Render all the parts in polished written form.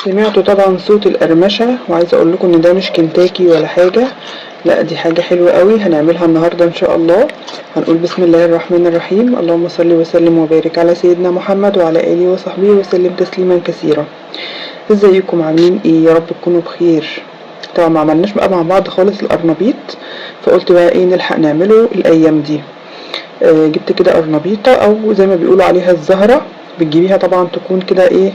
سمعتوا طبعا صوت القرمشة، وعايزة اقول لكم ان ده مش كنتاكي ولا حاجة، لا دي حاجة حلوة قوي هنعملها النهاردة ان شاء الله. هنقول بسم الله الرحمن الرحيم، اللهم صل وسلم وبارك على سيدنا محمد وعلى اله وصحبه وسلم تسليما كثيرا. ازيكم عاملين ايه؟ يا رب تكونوا بخير. طبعا ما عملناش بقى مع بعض خالص القرنبيط، فقلت بقى ايه نلحق نعمله الايام دي. جبت كده قرنبيطة او زي ما بيقولوا عليها الزهرة، بتجيبيها طبعا تكون كده ايه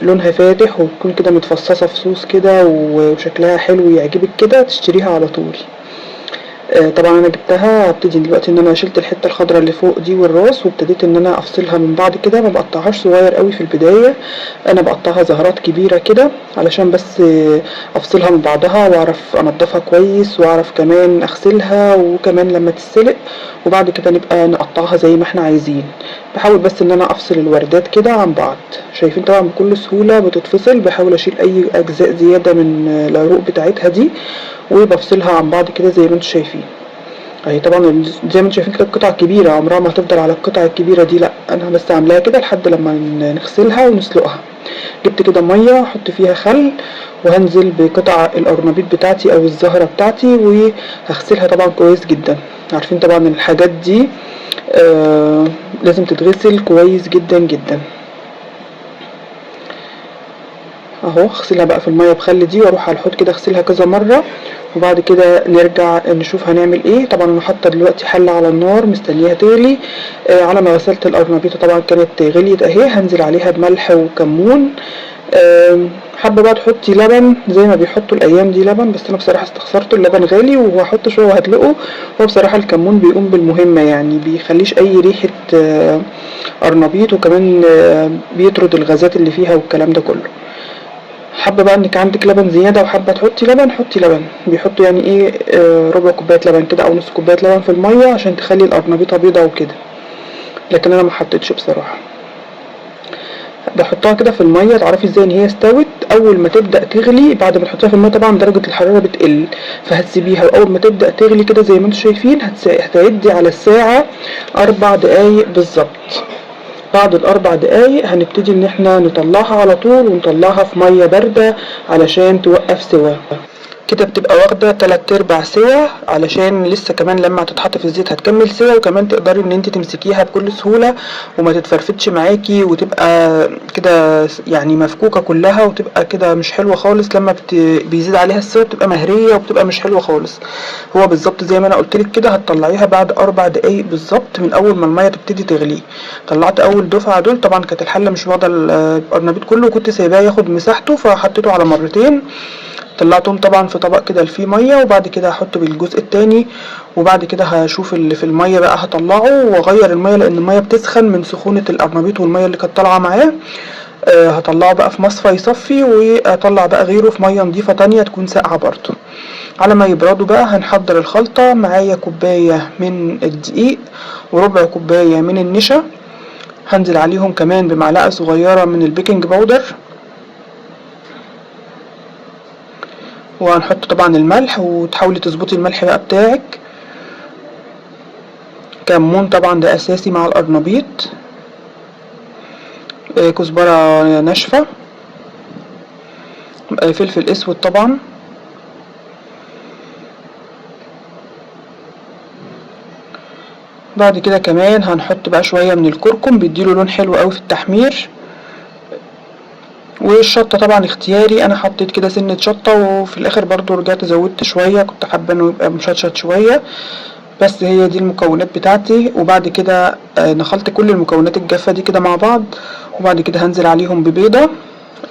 لونها فاتح، وتكون كده متفصصة في صوص كده وشكلها حلو يعجبك كده تشتريها على طول. طبعا انا جبتها، هبتدي دلوقتي ان انا شلت الحته الخضراء اللي فوق دي والراس، وابتديت ان انا افصلها من بعض كده، ما بقطعهاش صغير قوي في البدايه، انا بقطعها زهرات كبيره كده علشان بس افصلها من بعضها واعرف انضفها كويس، واعرف كمان اغسلها، وكمان لما تتسلق وبعد كده نبقى نقطعها زي ما احنا عايزين. بحاول بس ان انا افصل الوردات كده عن بعض، شايفين طبعا بكل سهوله بتتفصل. بحاول اشيل اي اجزاء زياده من العروق بتاعتها دي، وبفصلها عن بعض كده زي ما انتم شايفين اهي. طبعا زي ما انتم شايفين كده القطع كبيره، عمرها ما هتفضل على القطع الكبيره دي، لا انا بس عاملاها كده لحد لما نغسلها ونسلقها. جبت كده ميه احط فيها خل، وهنزل بقطع القرنبيط بتاعتي او الزهره بتاعتي، وهغسلها طبعا كويس جدا. عارفين طبعا الحاجات دي لازم تتغسل كويس جدا جدا. اهو اغسلها بقى في الميه بخل دي، واروح على الحوض كده اغسلها كذا مره، وبعد كده نرجع نشوف هنعمل ايه. طبعا انا حاطه دلوقتي حله على النار مستنيها تغلي. على ما غسلت القرنبيطه طبعا كانت غليت اهي، هنزل عليها بملح وكمون. حابه بقى تحطي لبن زي ما بيحطوا الايام دي لبن، بس انا بصراحه استخسرته، اللبن غالي وهحط شويه وهدلقه. هو بصراحه الكمون بيقوم بالمهمه، يعني بيخليش اي ريحه قرنبيط، وكمان بيطرد الغازات اللي فيها والكلام ده كله. حابه بقى انك عندك لبن زياده وحابه تحطي لبن، حطي لبن. بيحطوا يعني ايه ربع كوبايه لبن كده او نص كوبايه لبن في الميه عشان تخلي القرنبيطه بيضه وكده، لكن انا ما حطيتش بصراحه. بحطها كده في الميه، تعرفي ازاي ان هي استوت؟ اول ما تبدا تغلي، بعد ما تحطيها في الميه طبعا درجه الحراره بتقل، فهتسيبيها، واول ما تبدا تغلي كده زي ما انتم شايفين هتعدي على الساعه 4 دقايق بالظبط. بعد ال4 دقايق هنبتدي ان احنا نطلعها على طول، ونطلعها في ميه بارده علشان توقف سوا. كده بتبقى واخده 3/4 سوا، علشان لسه كمان لما هتتحط في الزيت هتكمل سوا، وكمان تقدري ان انت تمسكيها بكل سهوله وما تتفرفتش معاكي، وتبقى كده يعني مفكوكه كلها، وتبقى كده مش حلوه خالص. لما بيزيد عليها السوا بتبقى مهريه وبتبقى مش حلوه خالص. هو بالظبط زي ما انا قلتلك كده، هتطلعيها بعد 4 دقايق بالظبط من اول ما الميه تبتدي تغلي. طلعت اول دفعه دول، طبعا كانت الحله مش واخده القرنبيط كله، وكنت سايباه ياخد مساحته فحطيته على مرتين. طلعتهم طبعا في طبق كده فيه ميه، وبعد كده هحطه بالجزء التاني، وبعد كده هشوف اللي في الميه بقى هطلعه واغير الميه، لان الميه بتسخن من سخونه القرنبيط والميه اللي كانت طالعه معاه. هطلعه بقى في مصفى يصفي، واطلع بقى غيره في ميه نضيفه تانية تكون ساقعه برضه. على ما يبردوا بقى هنحضر الخلطه. معايا كوبايه من الدقيق وربع كوبايه من النشا، هنزل عليهم كمان بمعلقه صغيره من البيكنج باودر، وهنحط طبعا الملح، وتحاولي تظبطي الملح بقى بتاعك. كمون طبعا ده اساسي مع القرنبيط. كزبرة ناشفة. فلفل اسود طبعا. بعد كده كمان هنحط بقى شوية من الكركم، بيديله لون حلو قوي في التحمير. والشطة طبعا اختياري، انا حطيت كده سنة شطة، وفي الاخر برضو رجعت زودت شوية، كنت حابة انه يبقى مشطشط شوية. بس هي دي المكونات بتاعتي. وبعد كده نخلط كل المكونات الجافة دي كده مع بعض، وبعد كده هنزل عليهم ببيضة.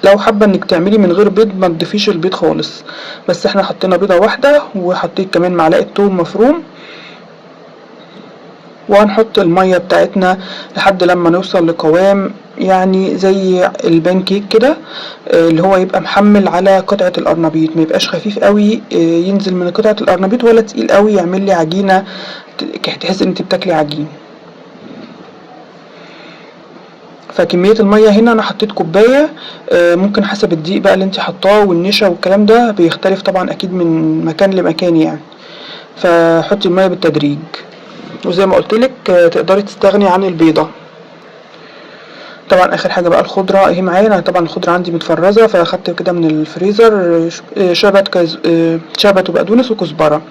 لو حابة انك تعملي من غير بيض ما تضيفيش البيض خالص، بس احنا حطينا بيضة واحدة، وحطيت كمان معلقة توم مفروم. وهنحط المية بتاعتنا لحد لما نوصل لقوام يعني زي البانكيك كده، اللي هو يبقى محمل على قطعة القرنبيط، ما يبقاش خفيف قوي ينزل من قطعة القرنبيط، ولا تقيل قوي يعمل لي عجينة تحس ان انت بتاكلي عجين. فكمية المية هنا انا حطيت كوباية، ممكن حسب الدقيق بقى اللي انت حطاه والنشا والكلام ده بيختلف طبعا اكيد من مكان لمكان يعني، فحطي المية بالتدريج. وزي ما قلتلك تقدري تستغني عن البيضة. طبعا اخر حاجه بقى الخضره اهي معايا. انا طبعا الخضره عندي متفرزه، فاخدت كده من الفريزر شبت وبقدونس وكزبره،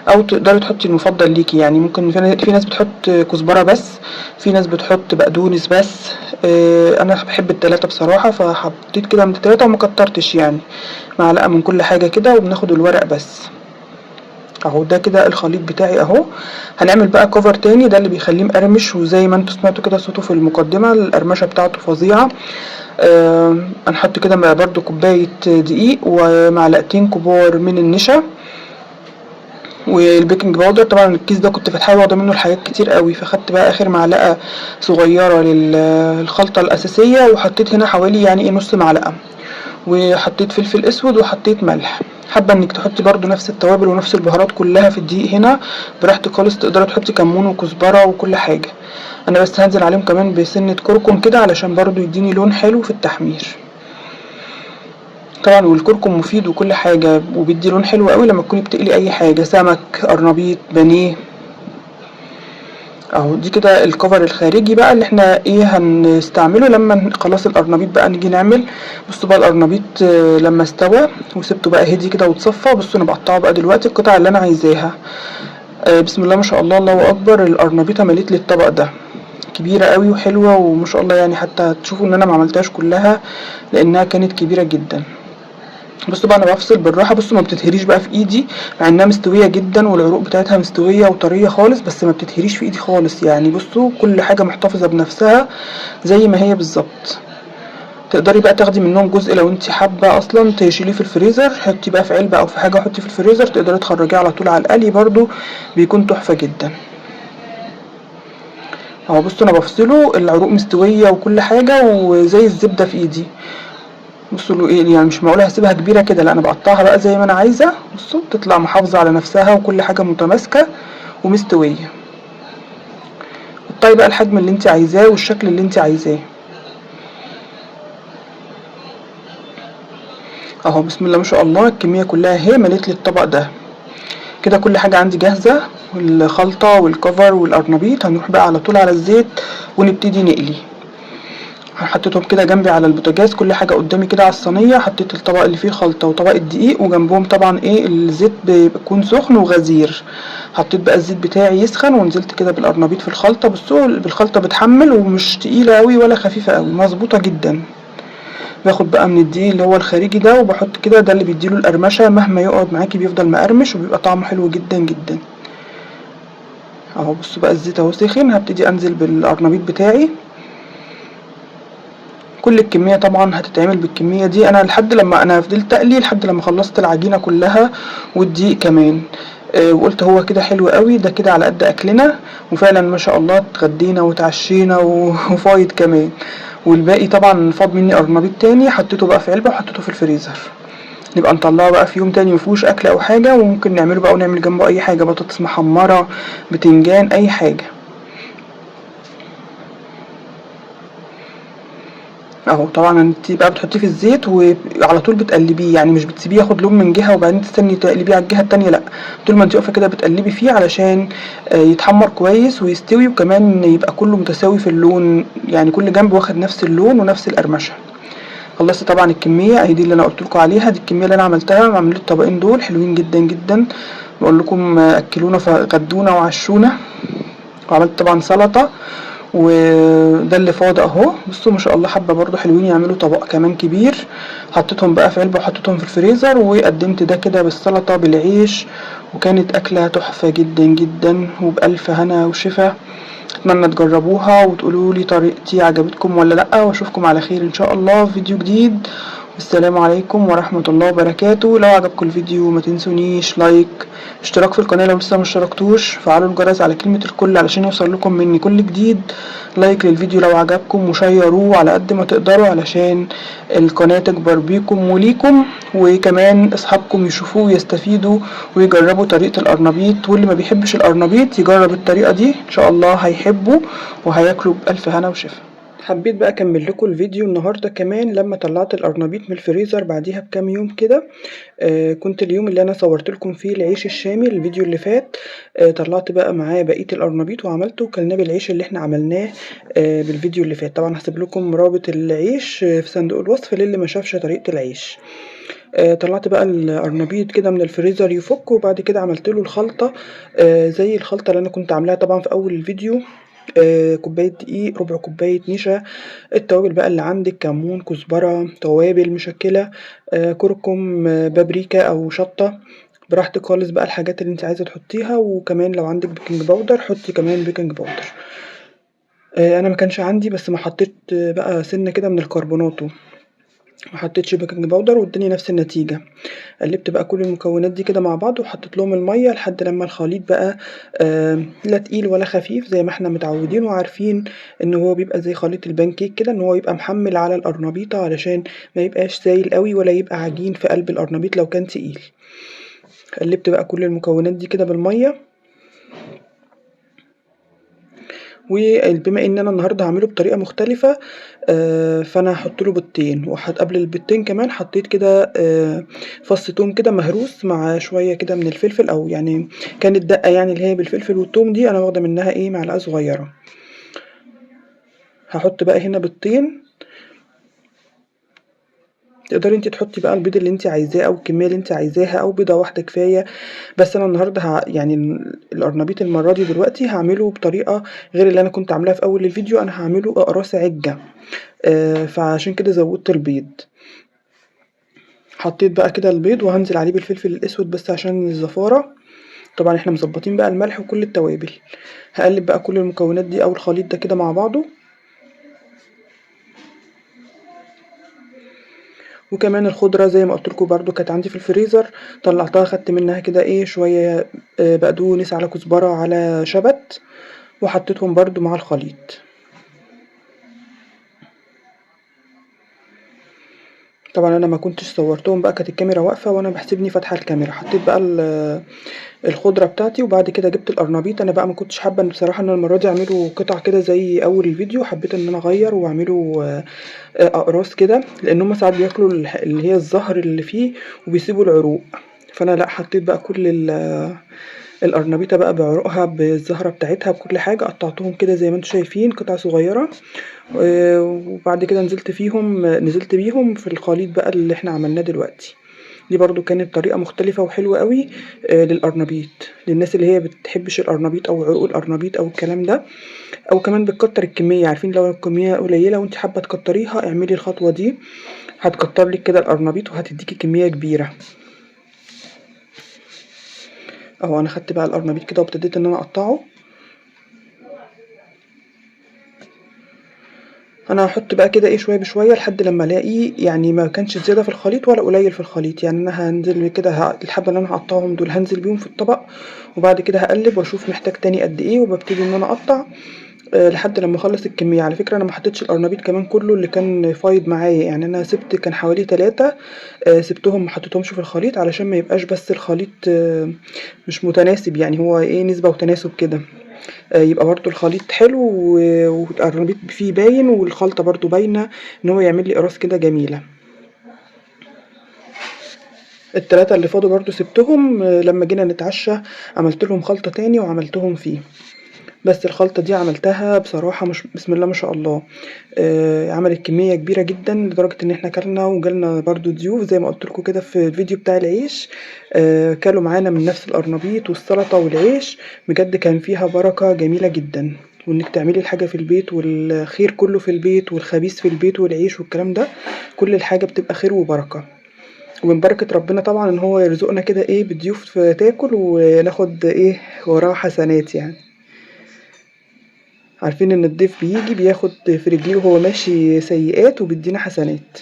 او تقدري تحطي المفضل ليكي. يعني ممكن في ناس بتحط كزبره بس، في ناس بتحط بقدونس بس. انا بحب التلاته بصراحه، فحطيت كده من التلاته وما كترتش، يعني معلقه من كل حاجه كده، وبناخد الورق بس اهو. ده كده الخليط بتاعي اهو. هنعمل بقى كفر تاني، ده اللي بيخليه مقرمش، وزي ما انتوا سمعتوا كده صوته في المقدمه القرمشه بتاعته فظيعه. هنحط كده برضو كوبايه دقيق ومعلقتين كبار من النشا والبيكنج باودر. طبعا الكيس ده كنت فاتحاه واخده منه الحاجات كتير قوي، فاخدت بقى اخر معلقه صغيره للخلطه الاساسيه، وحطيت هنا حوالي يعني ايه نص معلقه، وحطيت فلفل اسود وحطيت ملح. حابه انك تحطي برضو نفس التوابل ونفس البهارات كلها في الدقيق هنا براحتك خالص، تقدري تحطي كمون وكزبره وكل حاجه. انا بس هنزل عليهم كمان بسنه كركم كده علشان برضو يديني لون حلو في التحمير. طبعا والكركم مفيد وكل حاجه، وبيدي لون حلو قوي لما تكوني بتقلي اي حاجه، سمك، قرنبيط، بانيه اهو. دي كده الكفر الخارجي بقى اللي احنا ايه هنستعمله لما خلاص القرنبيط بقى نيجي نعمل. بصوا بقى القرنبيط لما استوى وسبته بقى هدي كده وتصفى، بصوا انا بقطعه بقى دلوقتي القطع اللي انا عايزاها. بسم الله ما شاء الله، الله اكبر. القرنبيطه مليت لي الطبق ده، كبيره قوي وحلوه وما شاء الله، يعني حتى تشوفوا ان انا ما عملتهاش كلها لانها كانت كبيره جدا. بصوا بقى انا بفصل بالراحه، بصوا ما بتتهريش بقى في ايدي، مع انها مستويه جدا والعروق بتاعتها مستويه وطريه خالص، بس ما بتتهريش في ايدي خالص. يعني بصوا كل حاجه محتفظه بنفسها زي ما هي بالظبط. تقدري بقى تاخدي منهم جزء لو انت حابه اصلا تشيليه في الفريزر، حطي بقى في علبه او في حاجه حطي في الفريزر، تقدري تخرجيه على طول على القلي برضو بيكون تحفه جدا اهو. بصوا انا بفصله، العروق مستويه وكل حاجه وزي الزبده في ايدي. بصوا له ايه، يعني مش معقوله هسيبها كبيره كده، لا انا بقطعها بقى زي ما انا عايزه. بصوا تطلع محافظه على نفسها وكل حاجه متماسكه ومستويه. قطعي بقى الحجم اللي انت عايزاه والشكل اللي انت عايزاه اهو. بسم الله ما شاء الله، الكميه كلها اهي مليت لي الطبق ده كده. كل حاجه عندي جاهزه، والخلطه والكفر والقرنبيط. هنروح بقى على طول على الزيت ونبتدي نقلي. حطيتهم كده جنبي على البوتاجاز، كل حاجه قدامي كده على الصينيه. حطيت الطبق اللي فيه الخلطه وطبق الدقيق، وجنبهم طبعا ايه الزيت بيكون سخن وغزير. حطيت بقى الزيت بتاعي يسخن، ونزلت كده بالقرنبيط في الخلطه. بصوا بالخلطه بتحمل ومش تقيله قوي ولا خفيفه قوي، مظبوطه جدا. باخد بقى من الدقيق اللي هو الخارجي ده وبحط كده، ده اللي بيديله القرمشه، مهما يقعد معاكي بيفضل مقرمش وبيبقى طعمه حلو جدا جدا اهو. بصوا بقى الزيت اهو سخن، هبتدي انزل بالقرنبيط بتاعي. كل الكميه طبعا هتتعمل بالكميه دي. انا لحد لما انا فضلت اقلي لحد لما خلصت العجينه كلها والدقيق كمان. وقلت هو كده حلو قوي، ده كده على قد اكلنا. وفعلا ما شاء الله اتغدينا وتعشينا وفايض كمان. والباقي طبعا فاض مني قرنبيط تاني، حطيته بقى في علبه وحطيته في الفريزر، نبقى نطلعه بقى في يوم تاني مفيهوش اكل او حاجه، وممكن نعمله بقى ونعمل جنبه اي حاجه، بطاطس محمره، بتنجان، اي حاجه اهو. طبعا انت بقى بتحطيه في الزيت وعلى طول بتقلبيه، يعني مش بتسيبيه ياخد لون من جهه وبعدين تستني تقلبيه على الجهه التانيه، لا، طول ما انت واقفه كده بتقلبي فيه علشان يتحمر كويس ويستوي، وكمان يبقى كله متساوي في اللون، يعني كل جنب واخد نفس اللون ونفس القرمشه. خلصت طبعا الكميه اهي، دي اللي انا قلت لكم عليها، دي الكميه اللي انا عملتها. عملت الطبقين دول حلوين جدا جدا، بقول لكم اكلونا فغدونا وعشونا. وعملت طبعا سلطه، وده اللي فاض اهو. بصوا ما شاء الله، حبه برضو حلوين يعملوا طبق كمان كبير. حطيتهم بقى في علبه وحطيتهم في الفريزر، وقدمت ده كده بالسلطه بالعيش، وكانت اكله تحفه جدا جدا وبالف هنا وشفا. اتمنى تجربوها وتقولوا لي طريقتي عجبتكم ولا لا، واشوفكم على خير ان شاء الله في فيديو جديد. والسلام عليكم ورحمة الله وبركاته. لو عجبكم الفيديو ما تنسونيش لايك، اشتراك في القناة لو لسه مشتركتوش، فعلوا الجرس على كلمة الكل علشان يوصل لكم مني كل جديد. لايك للفيديو لو عجبكم، وشيروه على قد ما تقدروا علشان القناة تكبر بيكم وليكم، وكمان اصحابكم يشوفوه ويستفيدوا ويجربوا طريقة القرنبيط. واللي ما بيحبش القرنبيط يجرب الطريقة دي ان شاء الله هيحبه وهياكلوا بألف هنا وشفا. حبيت بقى اكمل لكم الفيديو النهارده كمان لما طلعت القرنبيط من الفريزر بعديها بكام يوم كده. كنت اليوم اللي انا صورت لكم فيه العيش الشامي الفيديو اللي فات. طلعت بقى معاه بقيه القرنبيط وعملته وكلناه بالعيش اللي احنا عملناه بالفيديو اللي فات. طبعا هسيب لكم رابط العيش في صندوق الوصف للي ما شافش طريقه العيش. طلعت بقى القرنبيط كده من الفريزر يفك، وبعد كده عملت له الخلطه زي الخلطه اللي انا كنت عاملاها طبعا في اول الفيديو. كوباية دقيق، ربع كوباية نشا، التوابل بقى اللي عندك كمون، كزبرة، توابل مشكلة، كركم، بابريكا أو شطة، براحتك خالص بقى الحاجات اللي انت عايزة تحطيها. وكمان لو عندك بيكنج باودر حطي كمان بيكنج باودر. انا ما كانش عندي بس ما حطيت بقى سنة كده من الكربوناتو، ما حطيتش بيكنج باودر واداني نفس النتيجة. قلبت بقى كل المكونات دي كده مع بعض وحطيت لهم المية لحد لما الخليط بقى لا تقيل ولا خفيف زي ما احنا متعودين وعارفين ان هو بيبقى زي خليط البانكيك كده، ان هو يبقى محمل على القرنبيطة علشان ما يبقاش سايل قوي ولا يبقى عجين في قلب القرنبيط لو كان تقيل. قلبت بقى كل المكونات دي كده بالمية. وبما ان انا النهارده هعمله بطريقه مختلفه فانا هحط له بيضتين، قبل البيضتين كمان حطيت كده فص توم كده مهروس مع شويه كده من الفلفل، او يعني كانت دقه يعني اللي هي بالفلفل والثوم دي انا واخده منها ايه معلقه صغيره. هحط بقى هنا بيضتين، تقدري انت تحطي بقى البيض اللي انت عايزاه او الكميه اللي انت عايزاها او بيضه واحده كفايه. بس انا النهارده يعني القرنبيط المره دي دلوقتي هعمله بطريقه غير اللي انا كنت عاملاها في اول الفيديو. انا هعمله اقراص عجه، فعشان كده زودت البيض. حطيت بقى كده البيض وهنزل عليه بالفلفل الاسود بس عشان الزفاره. طبعا احنا مظبطين بقى الملح وكل التوابل. هقلب بقى كل المكونات دي او الخليط ده كده مع بعضه. وكمان الخضره زي ما قلت لكم برده كانت عندي في الفريزر، طلعتها خدت منها كده ايه شويه بقدونس على كزبره على شبت، وحطيتهم برده مع الخليط. طبعا انا ما كنتش صورتهم بقى، كانت الكاميرا واقفه وانا بحسبني فاتحه الكاميرا. حطيت بقى الخضره بتاعتي وبعد كده جبت القرنبيط. انا بقى ما كنتش حابه ان بصراحه ان المره دي اعمله قطع كده زي اول الفيديو، حبيت ان انا اغير واعمله اقراص كده، لان هم ساعات بياكلوا اللي هي الزهر اللي فيه وبيسيبوا العروق. فانا لا، حطيت بقى كل القرنبيطه بقى بعروقها بالزهره بتاعتها بكل حاجه، قطعتهم كده زي ما انتم شايفين قطع صغيره. وبعد كده نزلت بيهم في الخليط بقى اللي احنا عملناه دلوقتي. دي برضو كانت طريقة مختلفة وحلوة قوي للقرنبيط، للناس اللي هي بتحبش القرنبيط او عروق القرنبيط او الكلام ده، او كمان بتكتر الكمية. عارفين لو الكمية قليلة وانت حابة تكتريها اعملي الخطوة دي، هتكتر لك كده القرنبيط وهتديكي كمية كبيرة. اهو انا خدت بقى القرنبيط كده وابتديت ان انا اقطعه. انا هحط بقى كده ايه شويه بشويه لحد لما الاقي يعني ما كانش زياده في الخليط ولا قليل في الخليط. يعني انا هنزل كده الحبه اللي انا هقطعهم دول هنزل بيهم في الطبق، وبعد كده هقلب واشوف محتاج تاني قد ايه، وببتدي ان انا اقطع لحد لما اخلص الكميه. على فكره انا ما حطيتش القرنبيط كمان كله اللي كان فايض معايا، يعني انا سبت كان حوالي 3 سبتهم ما حطيتهمش في الخليط علشان ما يبقاش بس الخليط مش متناسب، يعني هو ايه نسبه وتناسب كده. يبقى برضو الخليط حلو والقرنبيط فيه باين والخلطة برضو باينة ان هو يعمل لي قراص كده جميلة. ال3 اللي فاضوا برضو سبتهم لما جينا نتعشى عملت لهم خلطة تاني وعملتهم فيه. بس الخلطة دي عملتها بصراحة مش بسم الله ما شاء الله، عملت كمية كبيرة جدا لدرجة ان احنا كلنا وجالنا برضو ضيوف زي ما قلت لكم كده في الفيديو بتاع العيش. كلوا معانا من نفس القرنبيط والسلطة والعيش. بجد كان فيها بركة جميلة جدا، وانك تعملي الحاجة في البيت والخير كله في البيت والخبيث في البيت والعيش والكلام ده، كل الحاجة بتبقى خير وبركة. ومن بركة ربنا طبعا ان هو يرزقنا كده ايه بالضيوف تاكل وناخد ايه وراه حسنات يعني. عارفين ان الضيف بيجي بياخد في رجليه وهو ماشي سيئات وبيدينا حسنات.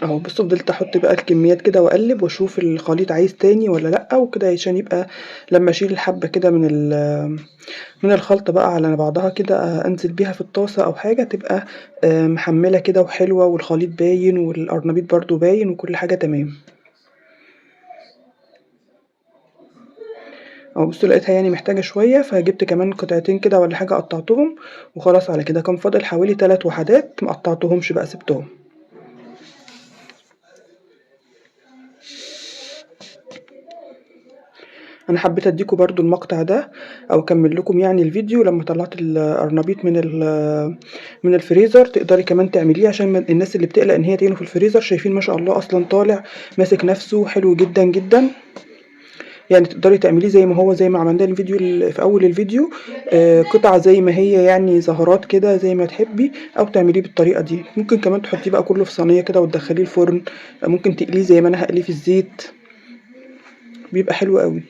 اهو بصوا فضلت احط بقى الكميات كده واقلب واشوف الخليط عايز تاني ولا لا، وكده عشان يبقى لما اشيل الحبة كده من الخلطة بقى على بعضها كده انزل بيها في الطاسة او حاجة تبقى محملة كده وحلوة، والخليط باين والقرنبيط برضو باين وكل حاجة تمام. اهو بصوا لقيتها يعني محتاجة شوية، فجبت كمان قطعتين كده ولا حاجة قطعتهم وخلاص. على كده كان فاضل حوالي 3 وحدات ما قطعتهمش بقى، سبتهم. انا حبيت اديكم برضو المقطع ده او اكمل لكم يعني الفيديو لما طلعت القرنبيط من الفريزر. تقدري كمان تعمليه عشان الناس اللي بتقلق ان هي تعينه في الفريزر. شايفين ما شاء الله اصلا طالع ماسك نفسه حلو جدا جدا. يعني تقدري تعمليه زي ما هو، زي ما عملنا الفيديو في اول الفيديو، قطعة زي ما هي يعني زهرات كده زي ما تحبي، او تعمليه بالطريقة دي. ممكن كمان تحطيه بقى كله في صينية كده وتدخليه الفرن. ممكن تقليه زي ما انا هقليه في الزيت، بيبقى حلو قوي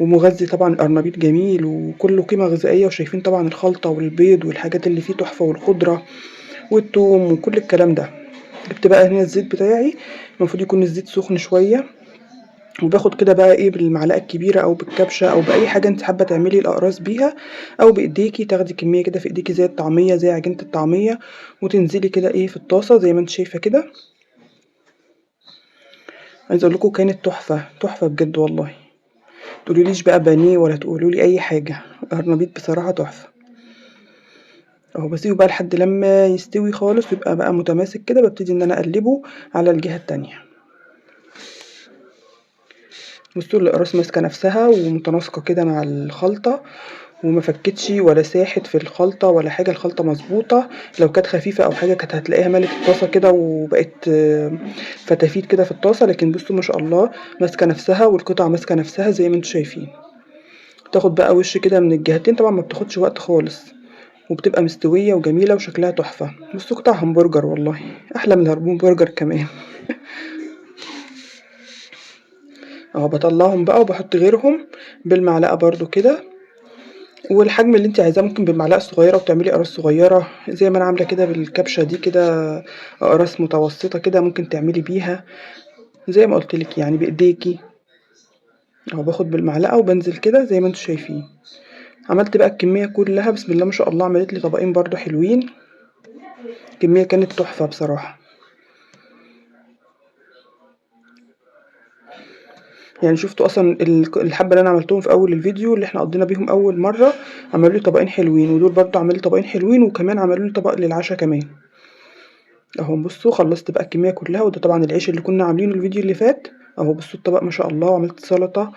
ومغذي. طبعا القرنبيط جميل وكله قيمة غذائية. وشايفين طبعا الخلطة والبيض والحاجات اللي فيه تحفة، والخضرة والثوم وكل الكلام ده. جبت بقى هنا الزيت بتاعي، المفروض يكون الزيت سخن شوية. وباخد كده بقى ايه بالمعلقة الكبيرة او بالكبشة او باي حاجة انت حابة تعملي الاقراص بيها، او بايديكي تاخدي كمية كده في ايديكي زي الطعمية، زي عجينة الطعمية، وتنزلي كده ايه في الطاسة زي ما انت شايفة كده. عايزة اقول لكم كانت تحفة تحفة بجد والله. تقوليليش بقى بانيه ولا تقولولي اي حاجة، القرنبيط بصراحة تحفة. اهو بسيبه بقى لحد لما يستوي خالص ويبقى بقى متماسك كده، ببتدي ان انا اقلبه على الجهة التانية. بصوا الاقراص ماسكة نفسها ومتناسقة كده مع الخلطة، وما فكتش ولا ساحت في الخلطة ولا حاجة. الخلطة مظبوطة. لو كانت خفيفة او حاجة كانت هتلاقيها ملت الطاسة كده وبقت فتافيت كده في الطاسة. لكن بصوا ما شاء الله ماسكة نفسها، والقطع ماسكة نفسها زي ما انتم شايفين. تاخد بقى وش كده من الجهتين، طبعا ما بتاخدش وقت خالص، وبتبقى مستوية وجميلة وشكلها تحفة. بصوا قطع همبرجر والله، احلى من الهمبرجر كمان. اهو بطلعهم بقى وبحط غيرهم بالمعلقة برضو كده، والحجم اللي انت عايزاه. ممكن بالمعلقة الصغيرة وتعملي اقراص صغيرة زي ما انا عاملة كده بالكبشة دي كده. اقراص متوسطة كده ممكن تعملي بيها زي ما قلتلك يعني بايديكي. اهو باخد بالمعلقة وبنزل كده زي ما انتوا شايفين. عملت بقى الكمية كلها، بسم الله ما شاء الله. عملت لي طبقين برضو حلوين. الكمية كانت تحفة بصراحة. يعني شفتوا اصلا الحبة اللي انا عملتهم في اول الفيديو اللي احنا قضينا بيهم اول مرة، عملوا لي طبقين حلوين، ودول برضو عملوا لي طبقين حلوين، وكمان عملوا لي طبق للعشاء كمان. اهو بصوا خلصت بقى الكمية كلها. وده طبعا العيش اللي كنا عاملينه الفيديو اللي فات. اهو بصوا الطبق ما شاء الله. وعملت سلطة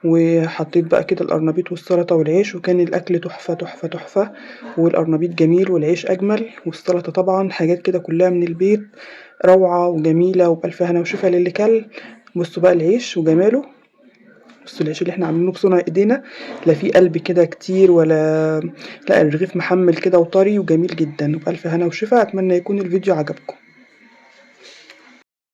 وحطيت بقى كده القرنبيط والسلطة والعيش، وكان الاكل تحفة تحفة تحفة. والقرنبيط جميل والعيش اجمل، والسلطة طبعا حاجات كده كلها من البيت، روعة وجميلة وبألف هنا وشفا للي كل. بصوا بقى العيش وجماله. بصوا العيش اللي احنا عاملينه بصنع ايدينا، لا فيه قلب كده كتير لا الرغيف محمل كده وطري وجميل جدا وبألف هنا وشفا. اتمنى يكون الفيديو عجبكم.